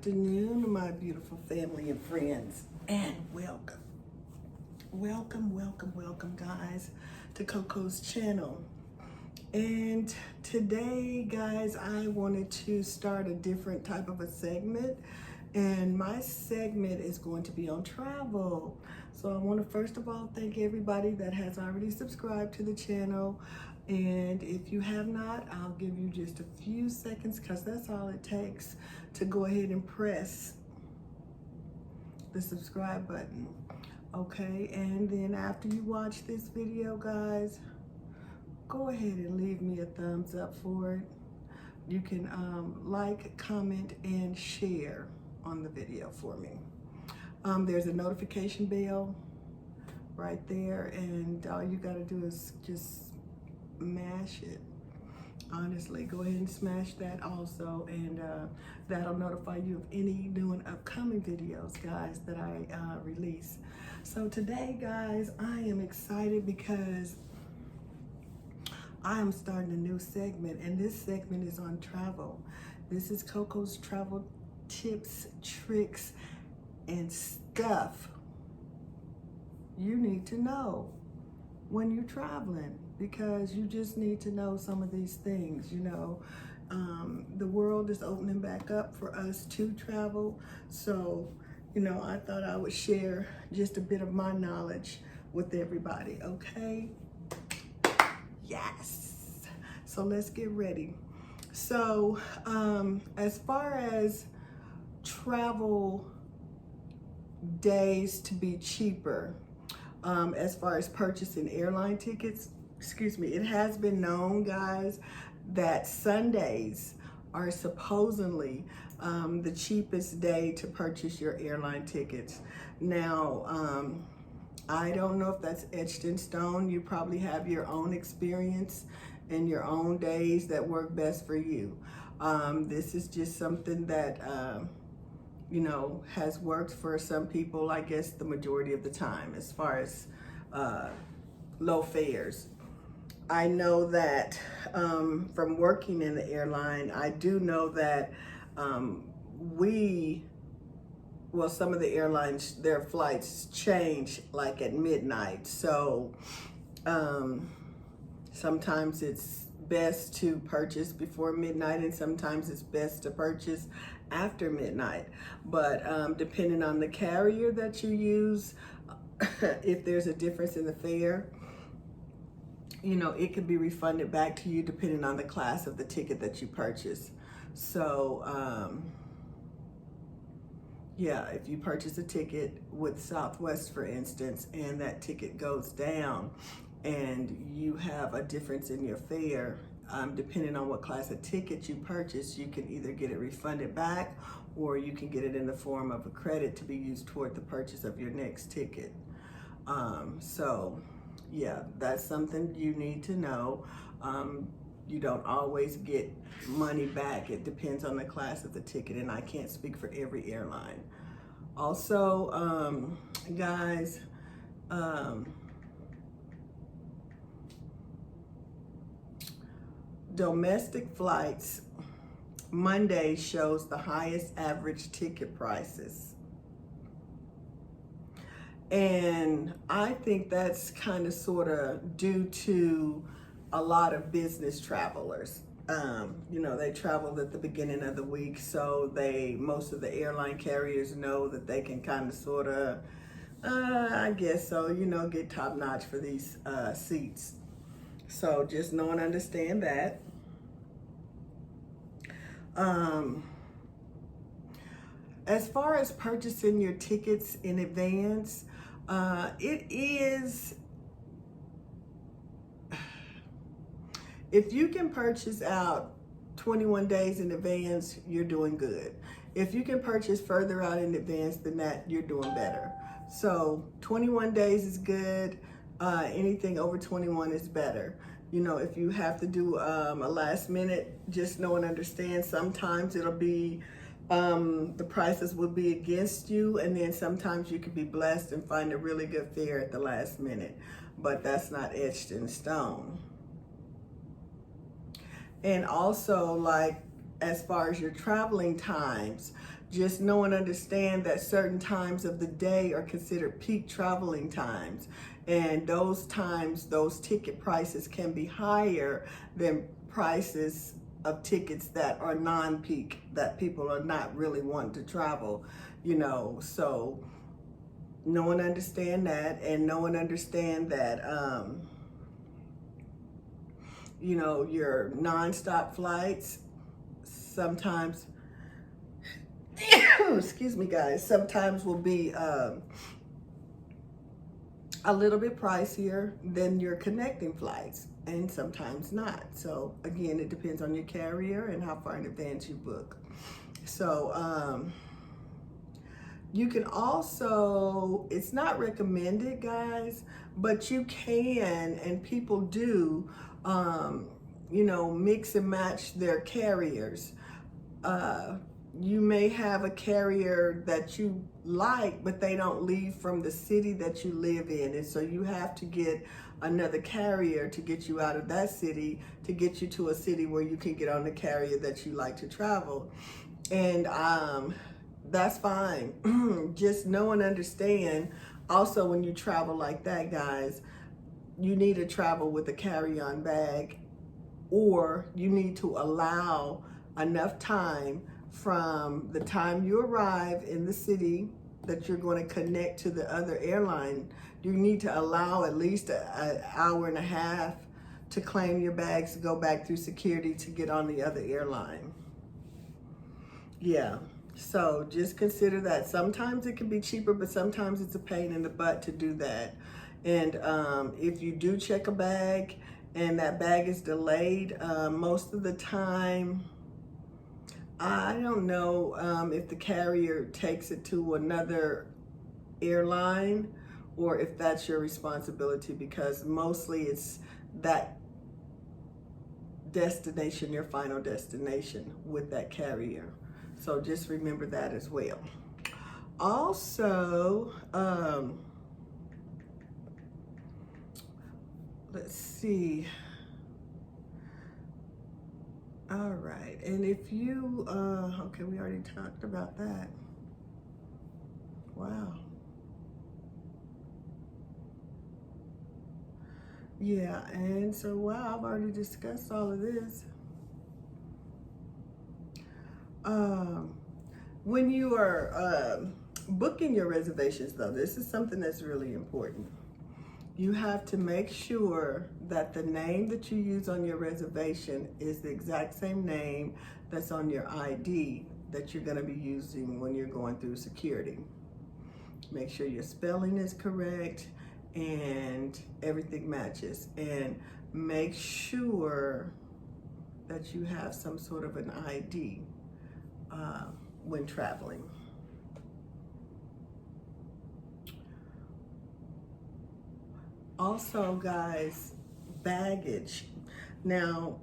afternoon, my beautiful family and friends, and welcome. Welcome, guys, to Coco's channel. And today, guys, I wanted to start a different type of a segment, and my segment is going to be on travel. So I want to first of all thank everybody that has already subscribed to the channel. And if you have not, I'll give you just a few seconds, because that's all it takes, to go ahead and press the subscribe button. Okay, and then after you watch this video, guys, go ahead and leave me a thumbs up for it. You can like, comment, and share on the video for me. There's a notification bell right there, and all you gotta do is just mash it. Honestly, go ahead and smash that also, and that'll notify you of any new and upcoming videos, guys, that I release. So today, guys, I am excited because I am starting a new segment, and this segment is on travel. This is Coco's travel tips, tricks, and stuff you need to know when you're traveling, because you just need to know some of these things. You know, the world is opening back up for us to travel, so you know, I thought I would share just a bit of my knowledge with everybody. Okay, yes, so let's get ready. So as far as travel days to be cheaper, as far as purchasing airline tickets, it has been known, guys, that Sundays are supposedly the cheapest day to purchase your airline tickets. Now, I don't know if that's etched in stone. You probably have your own experience and your own days that work best for you. This is just something that you know, has worked for some people, I guess, the majority of the time, as far as low fares. I know that from working in the airline, I do know that some of the airlines, their flights change like at midnight. So sometimes it's best to purchase before midnight, and sometimes it's best to purchase after midnight. But depending on the carrier that you use, if there's a difference in the fare, you know, it can be refunded back to you depending on the class of the ticket that you purchase. So yeah, if you purchase a ticket with Southwest, for instance, and that ticket goes down and you have a difference in your fare, depending on what class of ticket you purchase, you can either get it refunded back, or you can get it in the form of a credit to be used toward the purchase of your next ticket. So yeah, that's something you need to know. You don't always get money back. It depends on the class of the ticket, and I can't speak for every airline. Also, guys, domestic flights, Monday shows the highest average ticket prices. And I think that's kind of sort of due to a lot of business travelers. You know, they traveled at the beginning of the week, so most of the airline carriers know that they can kind of sort of, I guess so, you know, get top notch for these seats. So just know and understand that. As far as purchasing your tickets in advance, if you can purchase out 21 days in advance, you're doing good. If you can purchase further out in advance than that, you're doing better. So 21 days is good. Anything over 21 is better. You know, if you have to do a last minute, just know and understand, sometimes it'll be, the prices will be against you, and then sometimes you could be blessed and find a really good fare at the last minute, but that's not etched in stone. And also, like, as far as your traveling times. Just know and understand that certain times of the day are considered peak traveling times. And those times, those ticket prices can be higher than prices of tickets that are non-peak, that people are not really wanting to travel, So know and understand that, and know and understand that, your nonstop flights sometimes, excuse me guys, sometimes will be a little bit pricier than your connecting flights, and sometimes not. So again, it depends on your carrier and how far in advance you book. So you can also, it's not recommended guys, but you can, and people do, mix and match their carriers. You may have a carrier that you like, but they don't leave from the city that you live in. And so you have to get another carrier to get you out of that city, to get you to a city where you can get on the carrier that you like to travel. And that's fine. Just know and understand also, when you travel like that, guys, you need to travel with a carry-on bag, or you need to allow enough time from the time you arrive in the city that you're going to connect to the other airline. You need to allow at least an hour and a half to claim your bags, to go back through security to get on the other airline. Yeah, so just consider that. Sometimes it can be cheaper, but sometimes it's a pain in the butt to do that. And if you do check a bag and that bag is delayed, most of the time, I don't know if the carrier takes it to another airline or if that's your responsibility, because mostly it's that destination, your final destination with that carrier. So just remember that as well. Also, let's see. All right, and if you, okay, we already talked about that. Wow. Yeah, and so, wow, I've already discussed all of this. When you are booking your reservations, though, this is something that's really important. You have to make sure that the name that you use on your reservation is the exact same name that's on your ID that you're going to be using when you're going through security. Make sure your spelling is correct and everything matches. And make sure that you have some sort of an ID when traveling. Also, guys, baggage. Now,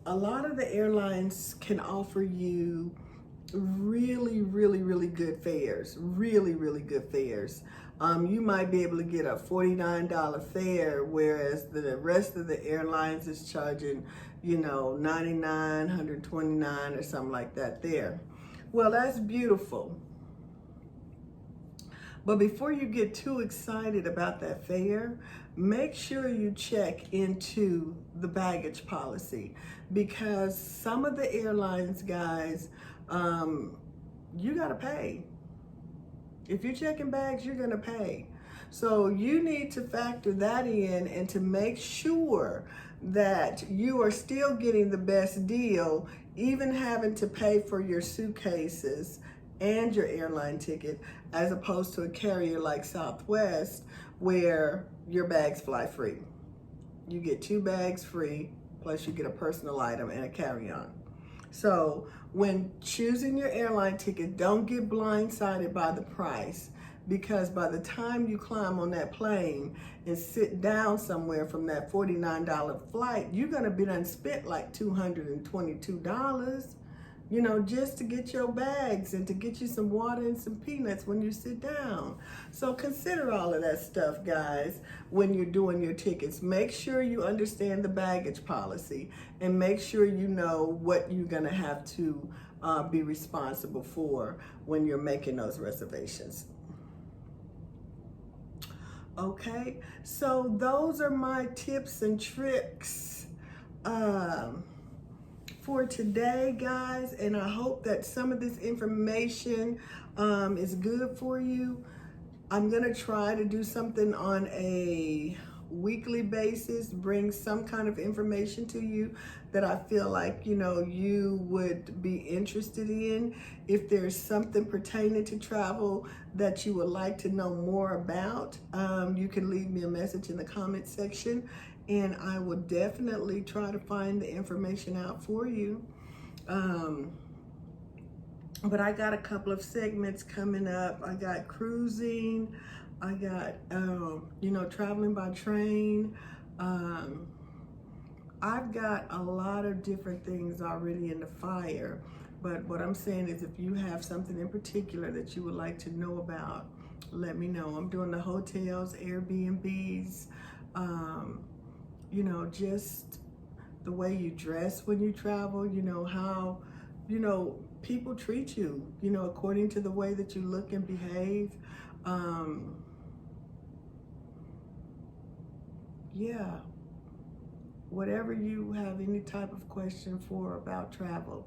a lot of the airlines can offer you really, really, really good fares. Really, really good fares. You might be able to get a $49 fare, whereas the rest of the airlines is charging, $99, $129 or something like that there. Well, that's beautiful. But before you get too excited about that fare, make sure you check into the baggage policy, because some of the airlines, guys, you gotta pay. If you're checking bags, you're gonna pay. So you need to factor that in and to make sure that you are still getting the best deal, even having to pay for your suitcases and your airline ticket, as opposed to a carrier like Southwest, where your bags fly free. You get 2 bags free, plus you get a personal item and a carry-on. So when choosing your airline ticket, don't get blindsided by the price, because by the time you climb on that plane and sit down somewhere from that $49 flight, you're gonna be done spent like $222. you know, just to get your bags and to get you some water and some peanuts when you sit down. So consider all of that stuff, guys, when you're doing your tickets. Make sure you understand the baggage policy and make sure you know what you're going to have to be responsible for when you're making those reservations. Okay, so those are my tips and tricks for today, guys, and I hope that some of this information is good for you. I'm gonna try to do something on a weekly basis, bring some kind of information to you that I feel like, you know, you would be interested in. If there's something pertaining to travel that you would like to know more about, you can leave me a message in the comment section and I will definitely try to find the information out for you. But I got a couple of segments coming up. I got cruising, I got, you know, traveling by train. I've got a lot of different things already in the fire, but what I'm saying is if you have something in particular that you would like to know about, let me know. I'm doing the hotels, Airbnbs, you know, just the way you dress when you travel, you know, how, you know, people treat you, you know, according to the way that you look and behave. Yeah, whatever you have any type of question for about travel,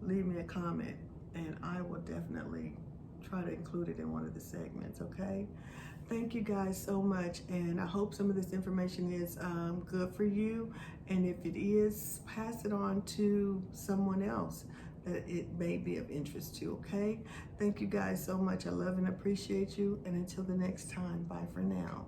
leave me a comment and I will definitely try to include it in one of the segments, okay? Thank you guys so much, and I hope some of this information is good for you, and if it is, pass it on to someone else that it may be of interest to, okay? Thank you guys so much. I love and appreciate you, and until the next time, bye for now.